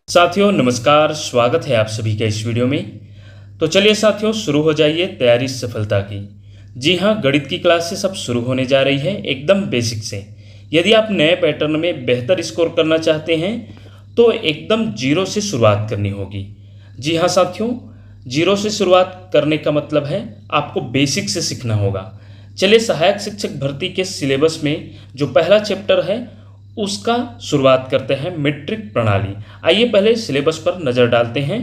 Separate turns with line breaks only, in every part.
साथियों नमस्कार, स्वागत है आप सभी का इस वीडियो में। तो चलिए साथियों, शुरू हो जाइए तैयारी सफलता की। जी हाँ, गणित की क्लासेस अब शुरू होने जा रही है एकदम बेसिक से। यदि आप नए पैटर्न में बेहतर स्कोर करना चाहते हैं तो एकदम जीरो से शुरुआत करनी होगी। जी हाँ साथियों, जीरो से शुरुआत करने का मतलब है आपको बेसिक से सीखना होगा। चलिए, सहायक शिक्षक भर्ती के सिलेबस में जो पहला चैप्टर है उसका शुरुआत करते हैं, मीट्रिक प्रणाली। आइए पहले सिलेबस पर नज़र डालते हैं।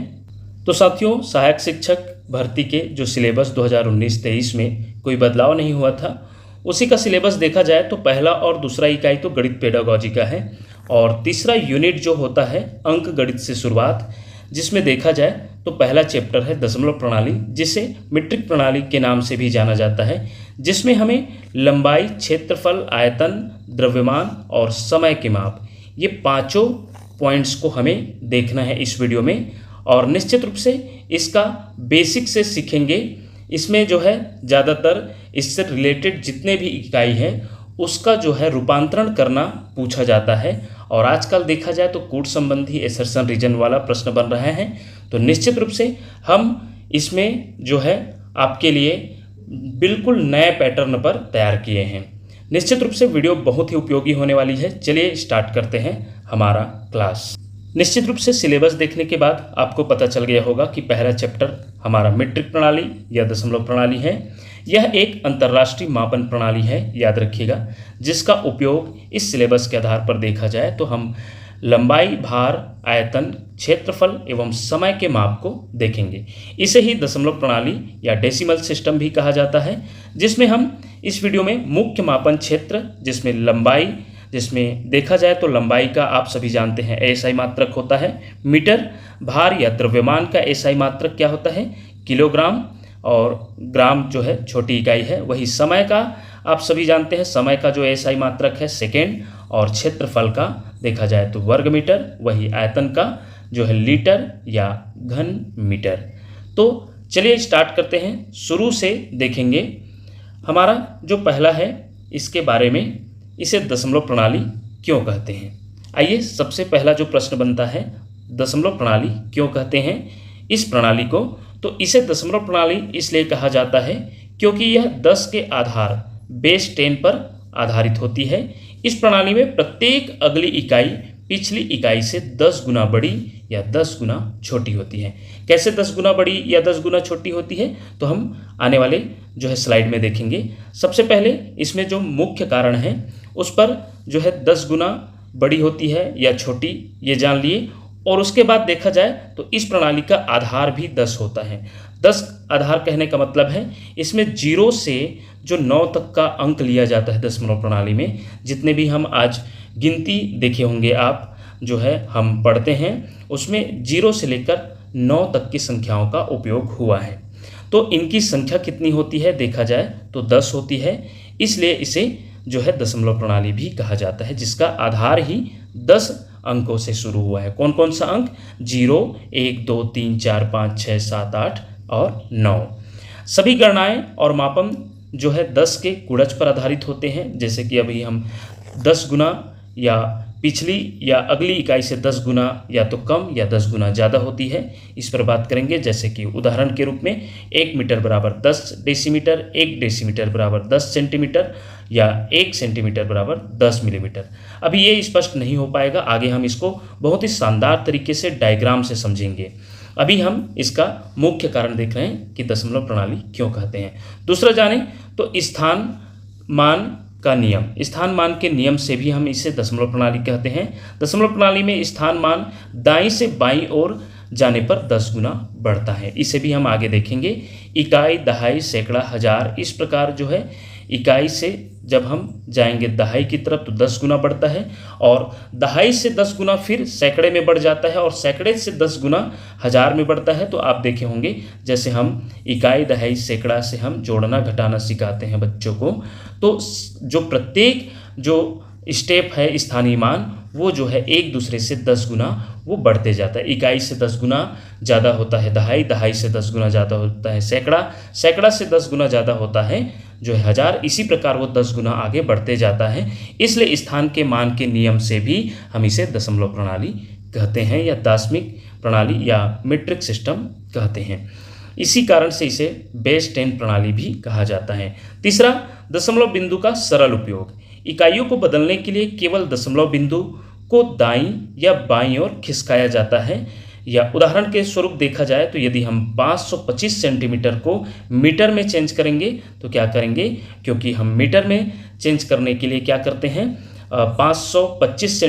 तो साथियों, सहायक शिक्षक भर्ती के जो सिलेबस 2019-23 में कोई बदलाव नहीं हुआ था, उसी का सिलेबस देखा जाए तो पहला और दूसरा इकाई तो गणित पेडागोजी का है और तीसरा यूनिट जो होता है अंक गणित से शुरुआत, जिसमें देखा जाए तो पहला चैप्टर है दशमलव प्रणाली, जिसे मीट्रिक प्रणाली के नाम से भी जाना जाता है, जिसमें हमें लंबाई, क्षेत्रफल, आयतन, द्रव्यमान और समय के माप, ये पांचों पॉइंट्स को हमें देखना है इस वीडियो में। और निश्चित रूप से इसका बेसिक से सीखेंगे। इसमें जो है ज़्यादातर इससे रिलेटेड जितने भी इकाई हैं उसका जो है रूपांतरण करना पूछा जाता है। और आजकल देखा जाए तो कूट संबंधी एसर्शन रीजन वाला प्रश्न बन रहे हैं, तो निश्चित रूप से हम इसमें जो है आपके लिए बिल्कुल नए पैटर्न पर तैयार किए हैं। निश्चित रूप से वीडियो बहुत ही उपयोगी होने वाली है। चलिए स्टार्ट करते हैं हमारा क्लास। निश्चित रूप से सिलेबस देखने के बाद आपको पता चल गया होगा कि पहला चैप्टर हमारा मीट्रिक प्रणाली या दशमलव प्रणाली है। यह एक अंतर्राष्ट्रीय मापन प्रणाली है, याद रखिएगा, जिसका उपयोग इस सिलेबस के आधार पर देखा जाए तो हम लंबाई, भार, आयतन, क्षेत्रफल एवं समय के माप को देखेंगे। इसे ही दशमलव प्रणाली या डेसिमल सिस्टम भी कहा जाता है, जिसमें हम इस वीडियो में मुख्य मापन क्षेत्र, जिसमें लंबाई, जिसमें देखा जाए तो लंबाई का आप सभी जानते हैं एसआई मात्रक होता है मीटर, भार या द्रव्यमान का एसआई मात्रक क्या होता है किलोग्राम, और ग्राम जो है छोटी इकाई है। वही समय का आप सभी जानते हैं, समय का जो एसआई मात्रक है सेकेंड, और क्षेत्रफल का देखा जाए तो वर्ग मीटर, वही आयतन का जो है लीटर या घन मीटर। तो चलिए स्टार्ट करते हैं। शुरू से देखेंगे हमारा जो पहला है इसके बारे में, इसे दशमलव प्रणाली क्यों कहते हैं। आइए, सबसे पहला जो प्रश्न बनता है, दशमलव प्रणाली क्यों कहते हैं इस प्रणाली को। तो इसे दशमलव प्रणाली इसलिए कहा जाता है क्योंकि यह 10 के आधार बेस 10 पर आधारित होती है। इस प्रणाली में प्रत्येक अगली इकाई पिछली इकाई से 10 गुना बड़ी या 10 गुना छोटी होती है। कैसे 10 गुना बड़ी या 10 गुना छोटी होती है, तो हम आने वाले जो है स्लाइड में देखेंगे। सबसे पहले इसमें जो मुख्य कारण है उस पर जो है 10 गुना बड़ी होती है या छोटी, ये जान लिए। और उसके बाद देखा जाए तो इस प्रणाली का आधार भी 10 होता है। 10 आधार कहने का मतलब है इसमें 0 से जो 9 तक का अंक लिया जाता है दशमलव प्रणाली में। जितने भी हम आज गिनती देखे होंगे आप, जो है हम पढ़ते हैं, उसमें 0 से लेकर 9 तक की संख्याओं का उपयोग हुआ है। तो इनकी संख्या कितनी होती है देखा जाए तो 10 होती है, इसलिए इसे जो है दशमलव प्रणाली भी कहा जाता है, जिसका आधार ही 10 अंकों से शुरू हुआ है। कौन कौन सा अंक? 0, 1, 2, 3, 4, 5, 6, 7, 8 और 9। सभी गणनाएं और मापन जो है 10 के गुणज पर आधारित होते हैं। जैसे कि अभी हम 10 गुना या पिछली या अगली इकाई से 10 गुना या तो कम या 10 गुना ज़्यादा होती है, इस पर बात करेंगे। जैसे कि उदाहरण के रूप में 1 मीटर बराबर 10 डेसीमीटर, 1 डेसीमीटर बराबर 10 सेंटीमीटर या 1 सेंटीमीटर बराबर 10 मिलीमीटर। अभी ये स्पष्ट नहीं हो पाएगा, आगे हम इसको बहुत ही शानदार तरीके से डायग्राम से समझेंगे। अभी हम इसका मुख्य कारण देख रहे हैं कि दशमलव प्रणाली क्यों कहते हैं। दूसरा जाने तो स्थान मान का नियम। स्थान मान के नियम से भी हम इसे दशमलव प्रणाली कहते हैं। दशमलव प्रणाली में स्थान मान दाईं से बाईं ओर जाने पर 10 गुना बढ़ता है, इसे भी हम आगे देखेंगे। इकाई, दहाई, सैकड़ा, हजार, इस प्रकार जो है इकाई से जब हम जाएंगे दहाई की तरफ तो 10 गुना बढ़ता है, और दहाई से 10 गुना फिर सैकड़े में बढ़ जाता है, और सैकड़े से 10 गुना हजार में बढ़ता है। तो आप देखे होंगे जैसे हम इकाई, दहाई, सैकड़ा से हम जोड़ना घटाना सिखाते हैं बच्चों को, तो जो प्रत्येक जो स्टेप है स्थानीय मान, वो जो है एक दूसरे से 10 गुना वो बढ़ते जाता है। इकाई से 10 गुना ज़्यादा होता है दहाई, दहाई से 10 गुना ज़्यादा होता है सैकड़ा, सैकड़ा से 10 गुना ज़्यादा होता है जो है हजार। इसी प्रकार वो 10 गुना आगे बढ़ते जाता है। इसलिए स्थान के मान के नियम से भी हम इसे दशमलव प्रणाली कहते हैं या दशमिक प्रणाली या मीट्रिक सिस्टम कहते हैं। इसी कारण से इसे बेस 10 प्रणाली भी कहा जाता है। तीसरा, दशमलव बिंदु का सरल उपयोग। इकाइयों को बदलने के लिए केवल दशमलव बिंदु को दाईं या बाईं ओर खिसकाया जाता है। या उदाहरण के स्वरूप देखा जाए तो यदि हम 525 सेंटीमीटर को मीटर में चेंज करेंगे तो क्या करेंगे, क्योंकि हम मीटर में चेंज करने के लिए क्या करते हैं, 525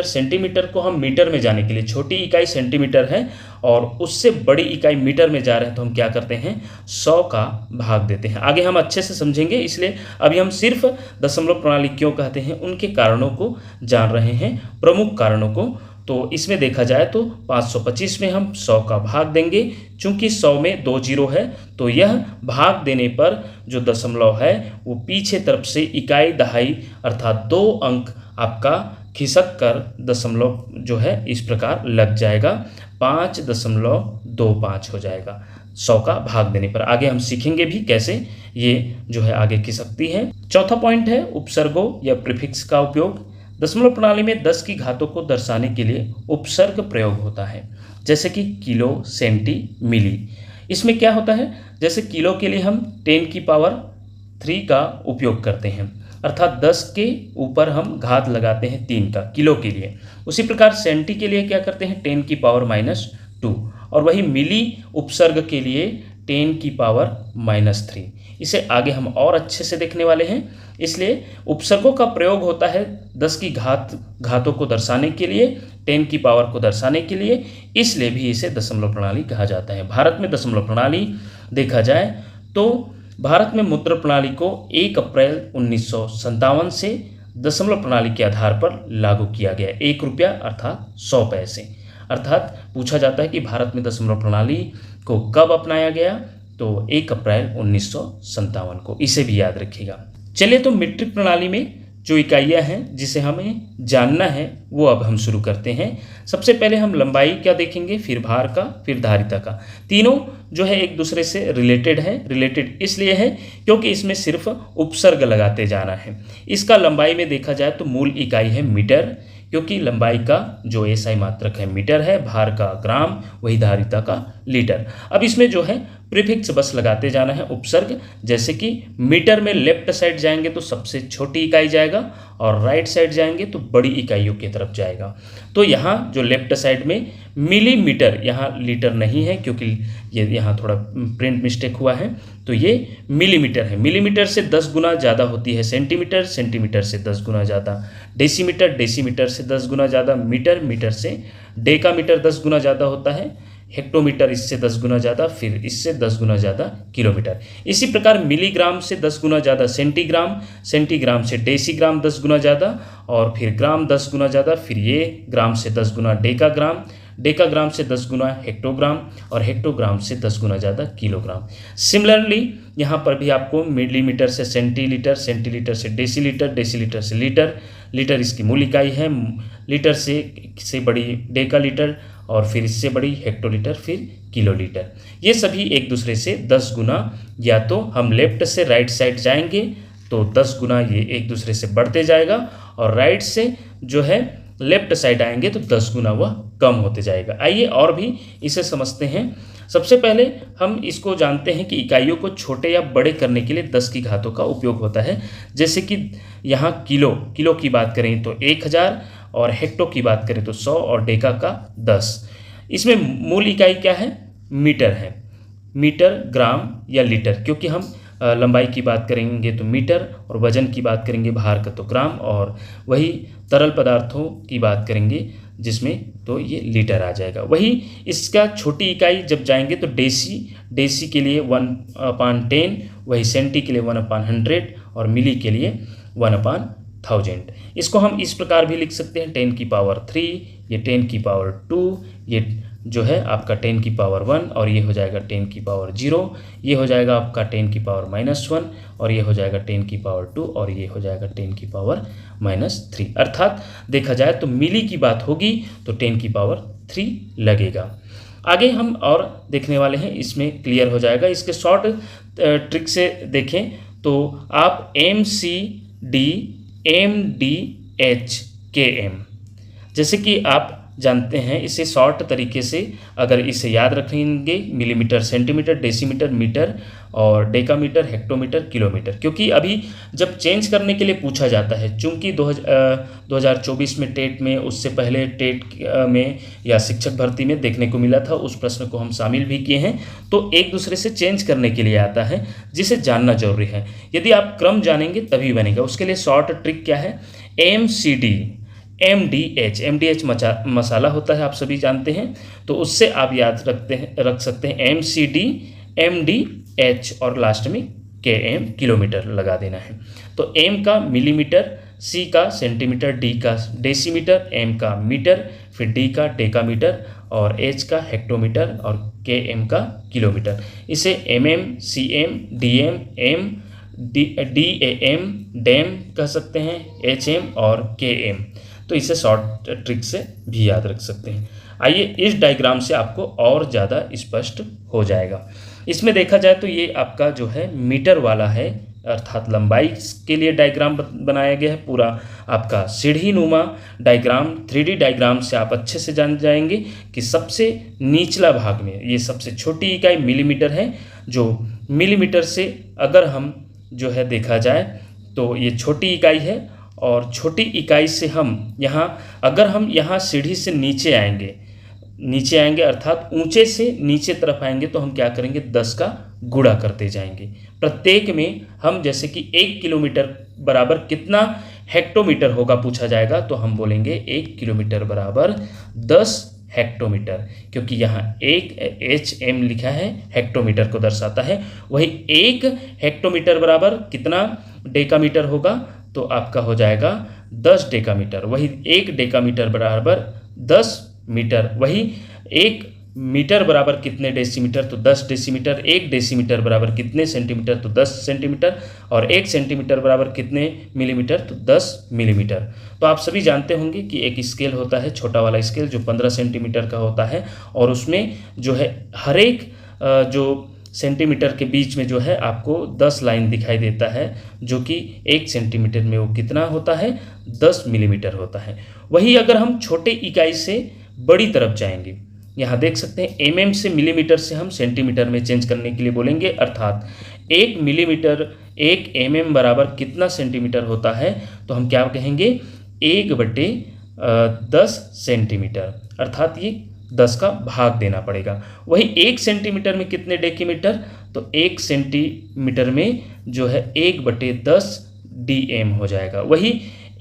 सेंटीमीटर को हम मीटर में जाने के लिए, छोटी इकाई सेंटीमीटर है और उससे बड़ी इकाई मीटर में जा रहे हैं तो हम क्या करते हैं, 100 का भाग देते हैं। आगे हम अच्छे से समझेंगे, इसलिए अभी हम सिर्फ दशमलव प्रणाली क्यों कहते हैं उनके कारणों को जान रहे हैं, प्रमुख कारणों को। तो इसमें देखा जाए तो 525 में हम 100 का भाग देंगे। चूंकि 100 में 2 जीरो है तो यह भाग देने पर जो दशमलव है वो पीछे तरफ से इकाई दहाई अर्थात 2 अंक आपका खिसक कर दशमलव जो है इस प्रकार लग जाएगा, 5.25 हो जाएगा 100 का भाग देने पर। आगे हम सीखेंगे भी कैसे ये जो है आगे खिसकती है। चौथा पॉइंट है उपसर्गों या प्रीफिक्स का उपयोग। दशमलव प्रणाली में 10 की घातों को दर्शाने के लिए उपसर्ग प्रयोग होता है, जैसे कि किलो, सेंटी, मिली। इसमें क्या होता है, जैसे किलो के लिए हम 10 की पावर 3 का उपयोग करते हैं, अर्थात 10 के ऊपर हम घात लगाते हैं 3 का किलो के लिए। उसी प्रकार सेंटी के लिए क्या करते हैं, 10 की पावर -2, और वही मिली उपसर्ग के लिए 10 की पावर -3। इसे आगे हम और अच्छे से देखने वाले हैं। इसलिए उपसर्गों का प्रयोग होता है 10 की घातों को दर्शाने के लिए, 10 की पावर को दर्शाने के लिए, इसलिए भी इसे दशमलव प्रणाली कहा जाता है। भारत में दशमलव प्रणाली देखा जाए तो भारत में मुद्रा प्रणाली को 1 अप्रैल 1957 से दशमलव प्रणाली के आधार पर लागू किया गया। 1 रुपया अर्थात 100 पैसे। अर्थात पूछा जाता है कि भारत में दशमलव प्रणाली को कब अपनाया गया, तो 1 अप्रैल 1957 को। इसे भी याद रखिएगा। चलिए, तो मीट्रिक प्रणाली में जो इकाइयाँ हैं जिसे हमें जानना है वो अब हम शुरू करते हैं। सबसे पहले हम लंबाई का देखेंगे, फिर भार का, फिर धारिता का। तीनों जो है एक दूसरे से रिलेटेड है। रिलेटेड इसलिए है क्योंकि इसमें सिर्फ उपसर्ग लगाते जाना है। इसका लंबाई में देखा जाए तो मूल इकाई है मीटर, क्योंकि लंबाई का जो एसआई मात्रक है मीटर है, भार का ग्राम, वही धारिता का लीटर। अब इसमें जो है प्रीफिक्स बस लगाते जाना है, उपसर्ग। जैसे कि मीटर में लेफ्ट साइड जाएंगे तो सबसे छोटी इकाई जाएगा और राइट साइड जाएंगे तो बड़ी इकाइयों की तरफ जाएगा। तो यहाँ जो लेफ्ट साइड में मिलीमीटर, यहाँ लीटर नहीं है क्योंकि ये यहाँ थोड़ा प्रिंट मिस्टेक हुआ है, तो ये मिलीमीटर है। मिलीमीटर से 10 गुना ज़्यादा होती है सेंटीमीटर, सेंटीमीटर से 10 गुना ज़्यादा डेसीमीटर, डेसीमीटर से 10 गुना ज़्यादा मीटर, मीटर से डेकामीटर 10 गुना ज़्यादा होता है, हेक्टोमीटर इससे 10 गुना ज़्यादा, फिर इससे 10 गुना ज़्यादा किलोमीटर। इसी प्रकार मिलीग्राम से 10 गुना ज़्यादा सेंटीग्राम, सेंटीग्राम से डेसीग्राम 10 गुना ज़्यादा, और फिर ग्राम 10 गुना ज़्यादा, फिर ये ग्राम से 10 गुना डेकाग्राम, डेकाग्राम से 10 गुना हेक्टोग्राम, और हेक्टोग्राम से 10 गुना ज़्यादा किलोग्राम। सिमिलरली यहाँ पर भी आपको मिलीमीटर से सेंटीलीटर, सेंटीलीटर से डेसीलीटर, डेसीलीटर से लीटर, लीटर इसकी मूल इकाई है, लीटर से बड़ी डेकालीटर, और फिर इससे बड़ी हेक्टोलीटर, फिर किलोलीटर। ये सभी एक दूसरे से 10 गुना, या तो हम लेफ्ट से राइट साइड जाएंगे तो 10 गुना ये एक दूसरे से बढ़ते जाएगा, और राइट से जो है लेफ्ट साइड आएंगे तो 10 गुना वह कम होते जाएगा। आइए और भी इसे समझते हैं। सबसे पहले हम इसको जानते हैं कि इकाइयों को छोटे या बड़े करने के लिए 10 की घातों का उपयोग होता है। जैसे कि यहाँ किलो की बात करें तो 1000, और हेक्टो की बात करें तो 100, और डेका का 10। इसमें मूल इकाई क्या है, मीटर है। मीटर, ग्राम या लीटर, क्योंकि हम लंबाई की बात करेंगे तो मीटर, और वजन की बात करेंगे भार का तो ग्राम, और वही तरल पदार्थों की बात करेंगे जिसमें तो ये लीटर आ जाएगा। वही इसका छोटी इकाई जब जाएंगे तो डेसी के लिए 1/10, वही सेंटी के लिए 1/100, और मिली के लिए 1/1000। इसको हम इस प्रकार भी लिख सकते हैं 10 की पावर 3, ये 10 की पावर 2, ये जो है आपका 10 की पावर 1, और ये हो जाएगा 10 की पावर 0, ये हो जाएगा आपका 10 की पावर -1, और ये हो जाएगा 10 की पावर 2, और ये हो जाएगा 10 की पावर -3। अर्थात देखा जाए तो मिली की बात होगी तो 10 की पावर 3 लगेगा। आगे हम और देखने वाले हैं, इसमें क्लियर हो जाएगा। इसके शॉर्ट ट्रिक से देखें तो आप MCD, MDH, KM, जैसे कि आप जानते हैं, इसे शॉर्ट तरीके से अगर इसे याद रखेंगे, मिलीमीटर, सेंटीमीटर, डेसीमीटर, मीटर और डेकामीटर, हेक्टोमीटर, किलोमीटर। क्योंकि अभी जब चेंज करने के लिए पूछा जाता है, चूंकि 2024 में टेट में, उससे पहले टेट में या शिक्षक भर्ती में देखने को मिला था, उस प्रश्न को हम शामिल भी किए हैं। तो एक दूसरे से चेंज करने के लिए आता है, जिसे जानना जरूरी है। यदि आप क्रम जानेंगे तभी बनेगा। उसके लिए शॉर्ट ट्रिक क्या है, MCD, MDH मसाला होता है, आप सभी जानते हैं। तो उससे आप याद रख सकते हैं MCD, MDH और लास्ट में KM, किलोमीटर लगा देना है। तो M का मिलीमीटर, C का सेंटीमीटर, D का डेसीमीटर, M का मीटर, फिर D का डेकामीटर और H का हेक्टोमीटर और KM का किलोमीटर। इसे MM, CM, DM, DAM, dam कह सकते हैं, HM और KM। तो इसे शॉर्ट ट्रिक से भी याद रख सकते हैं। आइए इस डायग्राम से आपको और ज़्यादा स्पष्ट हो जाएगा। इसमें देखा जाए तो ये आपका जो है मीटर वाला है, अर्थात लंबाई के लिए डायग्राम बनाया गया है। पूरा आपका सीढ़ी नुमा डायग्राम, 3D डायग्राम से आप अच्छे से जान जाएंगे कि सबसे निचला भाग में ये सबसे छोटी इकाई मिलीमीटर है। जो मिलीमीटर से अगर हम जो है देखा जाए तो ये छोटी इकाई है, और छोटी इकाई से हम यहाँ, अगर हम यहाँ सीढ़ी से नीचे आएंगे अर्थात ऊंचे से नीचे तरफ आएंगे, तो हम क्या करेंगे, 10 का गुणा करते जाएंगे। प्रत्येक में हम, जैसे कि 1 किलोमीटर बराबर कितना हेक्टोमीटर होगा पूछा जाएगा, तो हम बोलेंगे 1 किलोमीटर बराबर 10 हेक्टोमीटर, क्योंकि यहाँ 1 HM लिखा है, हेक्टोमीटर को दर्शाता है। वही 1 हेक्टोमीटर बराबर कितना डेकामीटर होगा, तो आपका हो जाएगा 10 डेकामीटर। वही 1 डेकामीटर बराबर 10 मीटर। वही 1 मीटर बराबर कितने डेसीमीटर, तो 10 डेसीमीटर। 1 डेसीमीटर बराबर कितने सेंटीमीटर, तो 10 सेंटीमीटर। और 1 सेंटीमीटर बराबर कितने मिलीमीटर, तो 10 मिलीमीटर। तो आप सभी जानते होंगे कि एक स्केल होता है, छोटा वाला स्केल, जो 15 सेंटीमीटर का होता है, और उसमें जो है हर एक जो सेंटीमीटर के बीच में जो है आपको 10 लाइन दिखाई देता है, जो कि 1 सेंटीमीटर में वो कितना होता है, 10 मिलीमीटर होता है। वही अगर हम छोटे इकाई से बड़ी तरफ जाएंगे, यहाँ देख सकते हैं MM से मिलीमीटर से हम सेंटीमीटर में चेंज करने के लिए बोलेंगे, अर्थात 1 मिलीमीटर 1 MM बराबर कितना सेंटीमीटर होता है, तो हम क्या कहेंगे, 1/10 सेंटीमीटर, अर्थात ये 10 का भाग देना पड़ेगा। वही 1 सेंटीमीटर में कितने डेसीमीटर, तो 1 सेंटीमीटर में जो है 1/10 DM हो जाएगा। वही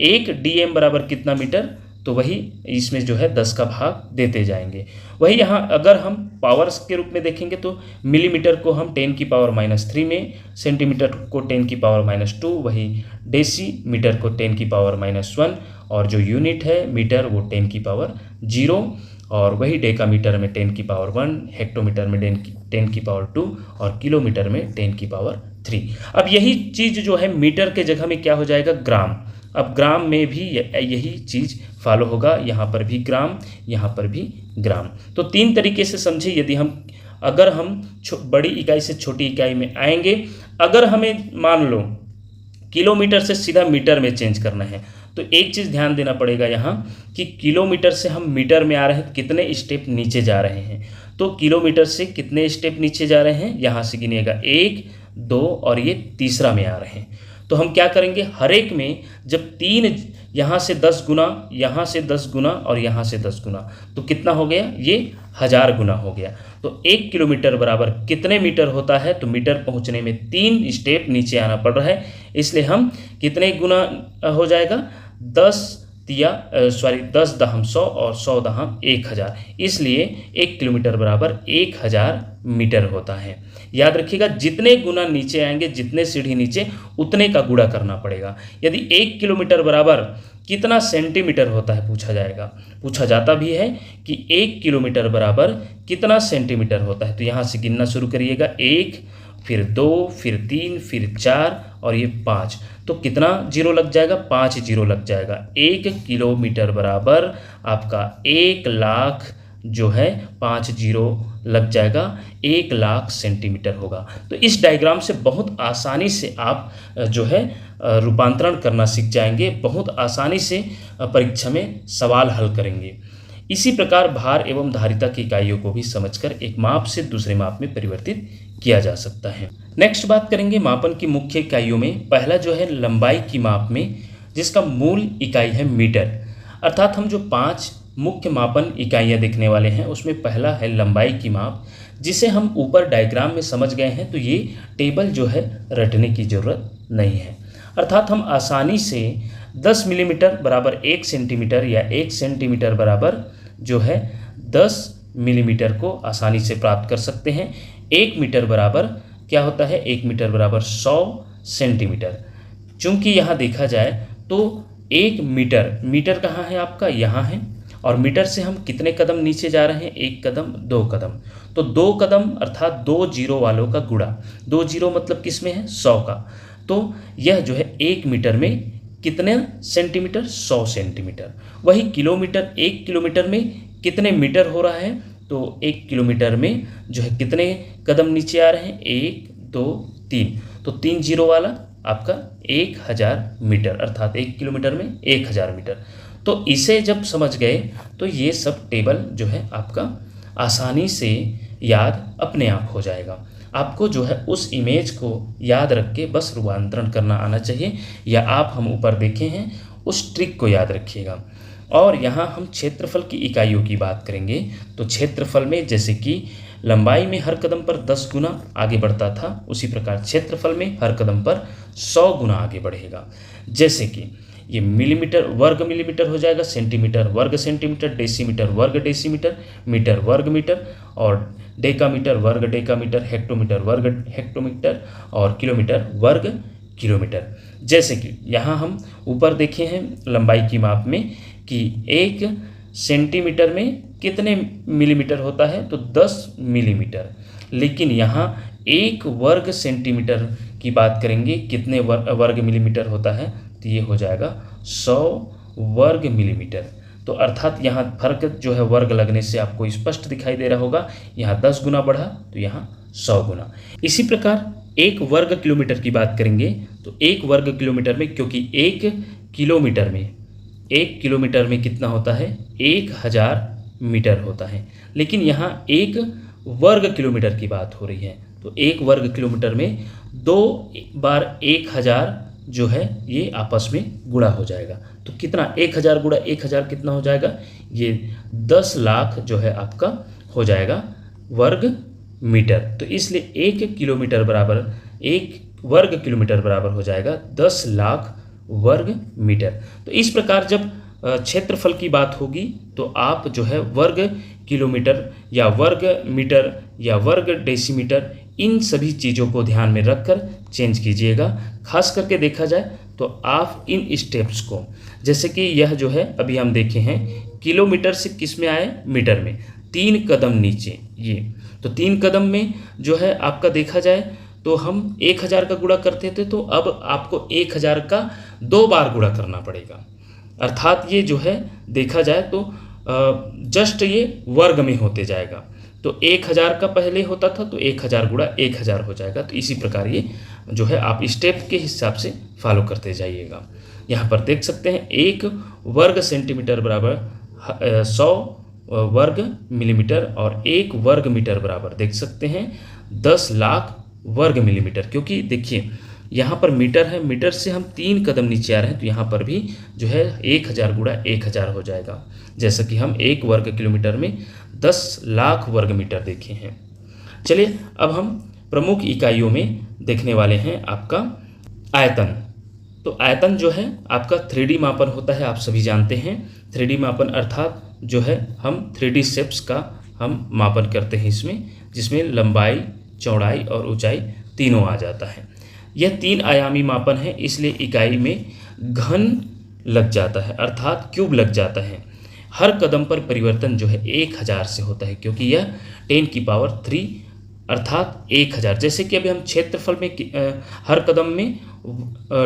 1 DM बराबर कितना मीटर, तो वही इसमें जो है 10 का भाग देते जाएंगे। वही यहाँ अगर हम पावर्स के रूप में देखेंगे तो मिलीमीटर को हम 10⁻³ में, सेंटीमीटर को 10⁻², वही डेसीमीटर को 10⁻⁻1, और जो यूनिट है मीटर वो 10⁻0, और वही डेकामीटर में 10⁻1, हेक्टोमीटर में 10⁻2 और किलोमीटर में 10⁻3। अब यही चीज़ जो है मीटर के जगह में क्या हो जाएगा, ग्राम। अब ग्राम में भी यही चीज़ फॉलो होगा, यहाँ पर भी ग्राम, यहाँ पर भी ग्राम। तो 3 तरीके से समझे। यदि अगर हम बड़ी इकाई से छोटी इकाई में आएंगे, अगर हमें मान लो किलोमीटर से सीधा मीटर में चेंज करना है, तो एक चीज़ ध्यान देना पड़ेगा यहाँ कि किलोमीटर से हम मीटर में आ रहे हैं, कितने स्टेप नीचे जा रहे हैं। तो किलोमीटर से कितने स्टेप नीचे जा रहे हैं, यहाँ से गिनिएगा 1, 2 और ये तीसरा में आ रहे हैं। तो हम क्या करेंगे, हर एक में जब 3, यहाँ से 10 गुना, यहाँ से 10 गुना और यहाँ से 10 गुना, तो कितना हो गया, ये 1000 गुना हो गया। तो 1 किलोमीटर बराबर कितने मीटर होता है, तो मीटर पहुँचने में 3 स्टेप नीचे आना पड़ रहा है, इसलिए हम कितने गुना हो जाएगा, 10 दहम 100 और 100 दहम 1000, इसलिए 1 किलोमीटर बराबर 1000 मीटर होता है। याद रखिएगा, जितने गुना नीचे आएंगे, जितने सीढ़ी नीचे, उतने का गुणा करना पड़ेगा। यदि 1 किलोमीटर बराबर कितना सेंटीमीटर होता है पूछा जाता भी है कि 1 किलोमीटर बराबर कितना सेंटीमीटर होता है, तो यहाँ से गिनना शुरू करिएगा, 1, फिर 2, फिर 3, फिर 4 और ये 5, तो कितना जीरो लग जाएगा, 5 जीरो लग जाएगा। 1 किलोमीटर बराबर आपका 1 लाख जो है 5 जीरो लग जाएगा, 1 लाख सेंटीमीटर होगा। तो इस डायग्राम से बहुत आसानी से आप जो है रूपांतरण करना सीख जाएंगे, बहुत आसानी से परीक्षा में सवाल हल करेंगे। इसी प्रकार भार एवं धारिता की इकाइयों को भी समझकर एक माप से दूसरे माप में परिवर्तित किया जा सकता है। नेक्स्ट बात करेंगे मापन की मुख्य इकाइयों में। पहला जो है लंबाई की माप में, जिसका मूल इकाई है मीटर। अर्थात हम जो 5 मुख्य मापन इकाइयाँ देखने वाले हैं उसमें पहला है लंबाई की माप, जिसे हम ऊपर डायग्राम में समझ गए हैं, तो ये टेबल जो है रटने की ज़रूरत नहीं है। अर्थात हम आसानी से 10 मिलीमीटर बराबर 1 सेंटीमीटर या 1 सेंटीमीटर बराबर जो है 10 मिलीमीटर को आसानी से प्राप्त कर सकते हैं। 1 मीटर बराबर क्या होता है, 1 मीटर बराबर 100 सेंटीमीटर। चूंकि यहाँ देखा जाए तो 1 मीटर, मीटर कहाँ है आपका, यहाँ है, और मीटर से हम कितने कदम नीचे जा रहे हैं, 1 कदम 2 कदम, तो 2 कदम अर्थात 2 जीरो वालों का गुणा। 2 जीरो मतलब किस में है, 100 का। तो यह जो है 1 मीटर में कितने सेंटीमीटर, 100 सेंटीमीटर। वही किलोमीटर, 1 किलोमीटर में कितने मीटर हो रहा है, तो 1 किलोमीटर में जो है कितने कदम नीचे आ रहे हैं, 1 2 3, तो 3 जीरो वाला आपका 1000 मीटर, अर्थात 1 किलोमीटर में 1000 मीटर। तो इसे जब समझ गए तो ये सब टेबल जो है आपका आसानी से याद अपने आप हो जाएगा। आपको जो है उस इमेज को याद रख के बस रूपांतरण करना आना चाहिए, या आप हम ऊपर देखे हैं उस ट्रिक को याद रखिएगा। और यहाँ हम क्षेत्रफल की इकाइयों की बात करेंगे। तो क्षेत्रफल में जैसे कि लंबाई में हर कदम पर 10 गुना आगे बढ़ता था, उसी प्रकार क्षेत्रफल में हर कदम पर 100 गुना आगे बढ़ेगा। जैसे कि ये मिलीमीटर वर्ग मिलीमीटर हो जाएगा, सेंटीमीटर वर्ग सेंटीमीटर, डेसीमीटर वर्ग डेसीमीटर, मीटर वर्ग मीटर, और डेकामीटर वर्ग डेकामीटर, हेक्टोमीटर वर्ग हेक्टोमीटर, और किलोमीटर वर्ग किलोमीटर। जैसे कि यहाँ हम ऊपर देखे हैं लंबाई की माप में कि 1 सेंटीमीटर में कितने मिलीमीटर होता है, तो 10 मिलीमीटर। लेकिन यहाँ 1 वर्ग सेंटीमीटर की बात करेंगे, कितने वर्ग मिलीमीटर होता है, तो ये हो जाएगा 100 वर्ग मिलीमीटर। तो अर्थात यहाँ फर्क जो है वर्ग लगने से आपको स्पष्ट दिखाई दे रहा होगा, यहाँ 10 गुना बढ़ा तो यहाँ 100 गुना। इसी प्रकार 1 वर्ग किलोमीटर की बात करेंगे, तो 1 वर्ग किलोमीटर में, क्योंकि 1 किलोमीटर में कितना होता है, 1000 मीटर होता है, लेकिन यहाँ 1 वर्ग किलोमीटर की बात हो रही है। तो 1 वर्ग किलोमीटर में 2 बार 1000 जो है ये आपस में गुणा हो जाएगा। तो कितना, 1000 गुणा 1000 कितना हो जाएगा, ये 10 लाख जो है आपका हो जाएगा वर्ग मीटर। तो इसलिए 1 किलोमीटर बराबर 1 वर्ग किलोमीटर बराबर हो जाएगा 10 लाख वर्ग मीटर। तो इस प्रकार जब क्षेत्रफल की बात होगी तो आप जो है वर्ग किलोमीटर या वर्ग मीटर या वर्ग डेसीमीटर, इन सभी चीज़ों को ध्यान में रखकर चेंज कीजिएगा। खास करके देखा जाए तो आप इन स्टेप्स को, जैसे कि यह जो है अभी हम देखे हैं किलोमीटर से किस में आए, मीटर में, 3 कदम नीचे ये, तो 3 कदम में जो है आपका देखा जाए तो हम 1000 का गुणा करते थे, तो अब आपको 1000 का 2 बार गुणा करना पड़ेगा। अर्थात ये जो है देखा जाए तो जस्ट ये वर्ग में होते जाएगा। तो 1000 का पहले होता था तो 1000 गुणा 1000 हो जाएगा। तो इसी प्रकार ये जो है आप स्टेप के हिसाब से फॉलो करते जाइएगा। यहाँ पर देख सकते हैं 1 वर्ग सेंटीमीटर बराबर 100 वर्ग मिलीमीटर, और 1 वर्ग मीटर बराबर देख सकते हैं 10 लाख वर्ग मिलीमीटर। क्योंकि देखिए यहाँ पर मीटर है, मीटर से हम 3 कदम नीचे आ रहे हैं, तो यहाँ पर भी जो है 1000 गुणा 1000 हो जाएगा। जैसा कि हम 1 वर्ग किलोमीटर में 10 लाख वर्ग मीटर देखे हैं। चलिए अब हम प्रमुख इकाइयों में देखने वाले हैं आपका आयतन। तो आयतन जो है आपका 3D मापन होता है, आप सभी जानते हैं। 3D मापन अर्थात जो है हम 3D शेप्स का हम मापन करते हैं इसमें, जिसमें लंबाई, चौड़ाई और ऊंचाई तीनों आ जाता है। यह 3 आयामी मापन है, इसलिए इकाई में घन लग जाता है, अर्थात क्यूब लग जाता है। हर कदम पर परिवर्तन जो है 1000 से होता है, क्योंकि यह 10 की पावर 3 अर्थात 1000। जैसे कि अभी हम क्षेत्रफल में हर कदम में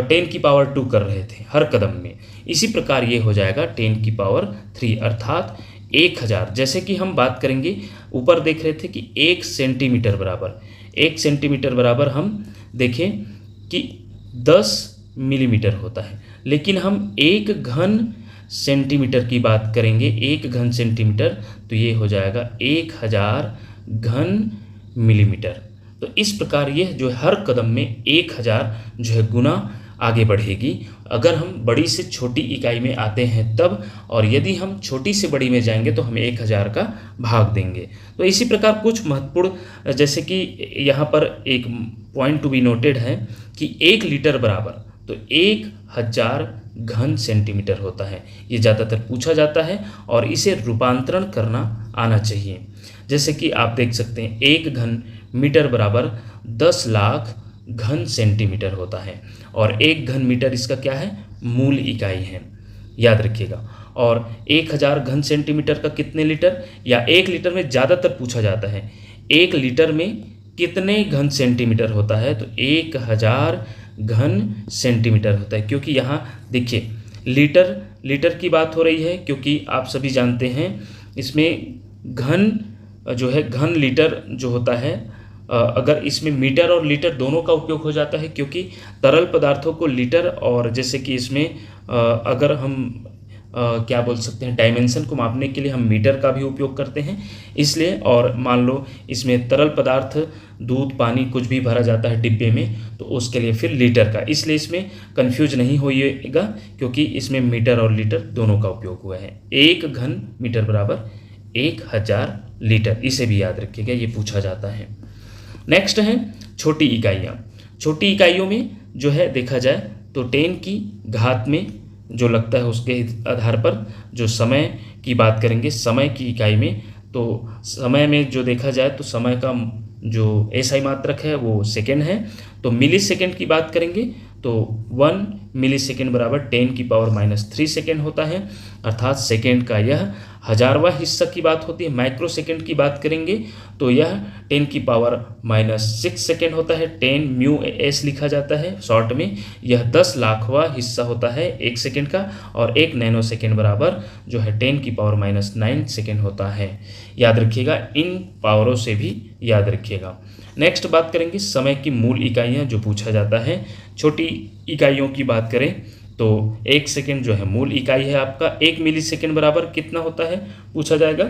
10 की पावर 2 कर रहे थे हर कदम में, इसी प्रकार ये हो जाएगा 10 की पावर 3 अर्थात 1000। जैसे कि हम बात करेंगे, ऊपर देख रहे थे कि 1 सेंटीमीटर बराबर, 1 सेंटीमीटर बराबर हम देखें कि 10 मिलीमीटर होता है, लेकिन हम 1 घन सेंटीमीटर की बात करेंगे, 1 घन सेंटीमीटर, तो ये हो जाएगा 1000 घन मिलीमीटर। तो इस प्रकार यह जो है हर कदम में 1000 जो है गुना आगे बढ़ेगी। अगर हम बड़ी से छोटी इकाई में आते हैं तब, और यदि हम छोटी से बड़ी में जाएंगे तो हम 1000 का भाग देंगे। तो इसी प्रकार कुछ महत्वपूर्ण, जैसे कि यहाँ पर एक पॉइंट टू बी नोटेड है कि 1 लीटर बराबर तो 1000 घन सेंटीमीटर होता है। ये ज़्यादातर पूछा जाता है और इसे रूपांतरण करना आना चाहिए। जैसे कि आप देख सकते हैं 1 घन मीटर बराबर 10 लाख घन सेंटीमीटर होता है, और 1 घन मीटर इसका क्या है, मूल इकाई है, याद रखिएगा। और 1000 घन सेंटीमीटर का कितने लीटर, या 1 लीटर में ज़्यादातर पूछा जाता है 1 लीटर में कितने घन सेंटीमीटर होता है, तो 1000 घन सेंटीमीटर होता है। क्योंकि यहाँ देखिए लीटर की बात हो रही है, क्योंकि आप सभी जानते हैं इसमें घन जो है, घन लीटर जो होता है, अगर इसमें मीटर और लीटर दोनों का उपयोग हो जाता है, क्योंकि तरल पदार्थों को लीटर, और जैसे कि इसमें अगर हम क्या बोल सकते हैं, डायमेंशन को मापने के लिए हम मीटर का भी उपयोग करते हैं, इसलिए। और मान लो इसमें तरल पदार्थ, दूध, पानी कुछ भी भरा जाता है डिब्बे में, तो उसके लिए फिर लीटर का, इसलिए इसमें कंफ्यूज नहीं होइएगा, क्योंकि इसमें मीटर और लीटर दोनों का उपयोग हुआ है। 1 घन मीटर बराबर 1000 लीटर, इसे भी याद रखिएगा, ये पूछा जाता है। नेक्स्ट है छोटी इकाइयाँ। छोटी इकाइयों में जो है देखा जाए तो 10 की घात में जो लगता है उसके आधार पर जो समय की बात करेंगे, समय की इकाई में, तो समय में जो देखा जाए तो समय का जो एसआई मात्रक है वो सेकेंड है। तो मिली सेकेंड की बात करेंगे तो 1 मिली सेकेंड बराबर 10⁻³ सेकेंड होता है, अर्थात सेकेंड का यह 1000वां हिस्सा की बात होती है। माइक्रो सेकेंड की बात करेंगे तो यह 10⁻⁻6 सेकेंड होता है, 10 म्यू एस लिखा जाता है शॉर्ट में। यह 10 लाखवां हिस्सा होता है 1 सेकेंड का, और 1 नैनो सेकेंड बराबर जो है 10⁻⁹ सेकेंड होता है। याद रखिएगा, इन पावरों से भी याद रखिएगा। नेक्स्ट बात करेंगे समय की मूल इकाइयाँ, जो पूछा जाता है। छोटी इकाइयों की बात करें तो 1 सेकेंड जो है मूल इकाई है आपका। 1 मिली सेकेंड बराबर कितना होता है पूछा जाएगा,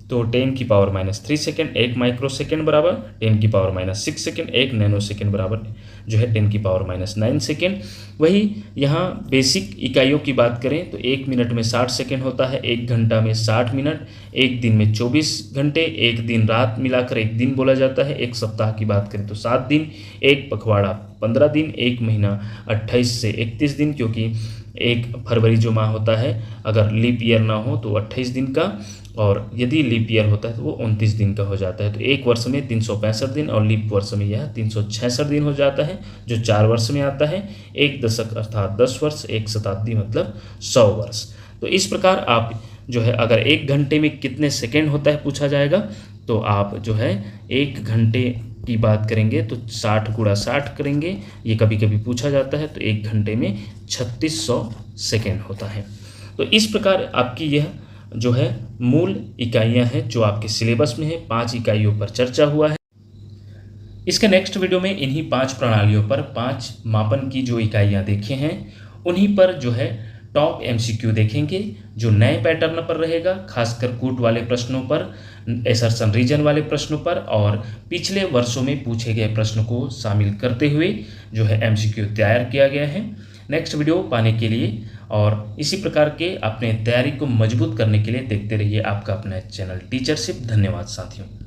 तो 10⁻³ सेकेंड। 1 माइक्रो सेकेंड बराबर 10⁻6 सेकेंड। 1 नैनो सेकेंड बराबर जो है 10⁻9 सेकेंड। वही यहाँ बेसिक इकाइयों की बात करें तो 1 मिनट में 60 सेकेंड होता है, 1 घंटा में 60 मिनट, 1 दिन में 24 घंटे, 1 दिन रात मिलाकर 1 दिन बोला जाता है। 1 सप्ताह की बात करें तो 7 दिन, 1 पखवाड़ा 15 दिन, 1 महीना 28 से 31 दिन, क्योंकि 1 फरवरी जो माह होता है अगर लीप ईयर ना हो तो 28 दिन का, और यदि लीप ईयर होता है तो वो 29 दिन का हो जाता है। तो 1 वर्ष में 365 दिन, और लीप वर्ष में यह 366 दिन हो जाता है, जो 4 वर्ष में आता है। 1 दशक अर्थात 10 वर्ष, 1 शताब्दी मतलब 100 वर्ष। तो इस प्रकार आप जो है अगर 1 घंटे में कितने सेकेंड होता है पूछा जाएगा, तो आप जो है 1 घंटे की बात करेंगे तो 60 × 60 करेंगे, ये कभी कभी पूछा जाता है। तो 1 घंटे में 3600 सेकेंड होता है। तो इस प्रकार आपकी यह जो है मूल इकाइयां हैं जो आपके सिलेबस में है। 5 इकाइयों पर चर्चा हुआ है। इसके नेक्स्ट वीडियो में इन्हीं 5 प्रणालियों पर 5 मापन की जो इकाइयां देखे हैं उन्हीं पर जो है टॉप MCQ देखेंगे, जो नए पैटर्न पर रहेगा, खासकर कूट वाले प्रश्नों पर, एसर्शन रीजन वाले प्रश्नों पर, और पिछले वर्षों में पूछे गए प्रश्नों को शामिल करते हुए जो है MCQ तैयार किया गया है। नेक्स्ट वीडियो पाने के लिए और इसी प्रकार के अपने तैयारी को मजबूत करने के लिए देखते रहिए आपका अपना चैनल टीचरशिप। धन्यवाद साथियों।